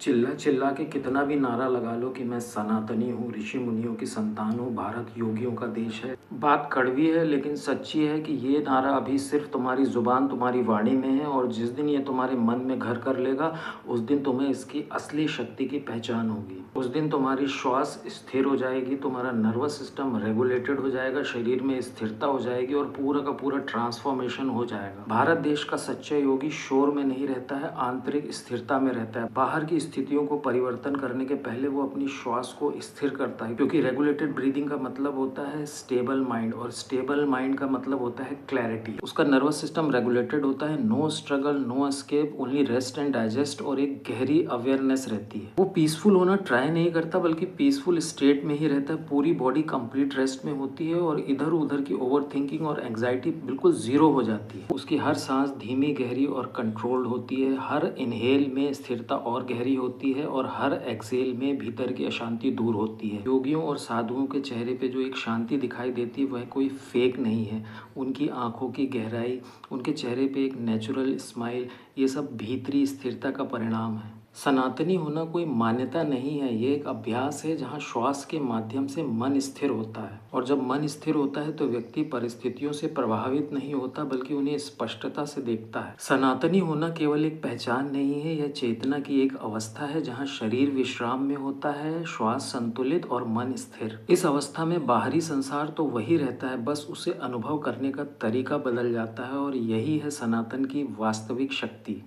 चिल्ला चिल्ला के कितना भी नारा लगा लो कि मैं सनातनी हूँ, ऋषि मुनियों की संतान हूँ, भारत योगियों का देश है। बात कड़वी है लेकिन सच्ची है कि ये नारा अभी सिर्फ तुम्हारी जुबान, तुम्हारी वाणी में है, और जिस दिन ये तुम्हारे मन में घर कर लेगा उस दिन तुम्हें इसकी असली शक्ति की पहचान होगी। उस दिन तुम्हारी श्वास स्थिर हो जाएगी, तुम्हारा नर्वस सिस्टम रेगुलेटेड हो जाएगा, शरीर में स्थिरता हो जाएगी और पूरा का पूरा ट्रांसफॉर्मेशन हो जाएगा। भारत देश का सच्चा योगी शोर में नहीं रहता है, आंतरिक स्थिरता में रहता है। बाहर की स्थितियों को परिवर्तन करने के पहले वो अपनी श्वास को स्थिर करता है, क्योंकि रेगुलेटेड ब्रीदिंग का मतलब होता है स्टेबल माइंड, और स्टेबल माइंड का मतलब होता है क्लैरिटी। उसका नर्वस सिस्टम रेगुलेटेड होता है, no struggle, no escape, only rest and digest, और एक गहरी अवेयरनेस रहती है। वो पीसफुल होना ट्राई नहीं करता बल्कि पीसफुल स्टेट में ही रहता है। पूरी बॉडी कंप्लीट रेस्ट में होती है और इधर उधर की ओवर थिंकिंग और एंग्जाइटी बिल्कुल जीरो हो जाती है। उसकी हर सांस धीमी, गहरी और कंट्रोल्ड होती है। हर इनहेल में स्थिरता और गहरी होती है और हर एक्सेल में भीतर की अशांति दूर होती है। योगियों और साधुओं के चेहरे पे जो एक शांति दिखाई देती है वह कोई फेक नहीं है। उनकी आंखों की गहराई, उनके चेहरे पे एक नेचुरल स्माइल, ये सब भीतरी स्थिरता का परिणाम है। सनातनी होना कोई मान्यता नहीं है, ये एक अभ्यास है जहाँ श्वास के माध्यम से मन स्थिर होता है। और जब मन स्थिर होता है तो व्यक्ति परिस्थितियों से प्रभावित नहीं होता बल्कि उन्हें स्पष्टता से देखता है। सनातनी होना केवल एक पहचान नहीं है, यह चेतना की एक अवस्था है जहाँ शरीर विश्राम में होता है, श्वास संतुलित और मन स्थिर। इस अवस्था में बाहरी संसार तो वही रहता है, बस उसे अनुभव करने का तरीका बदल जाता है, और यही है सनातन की वास्तविक शक्ति।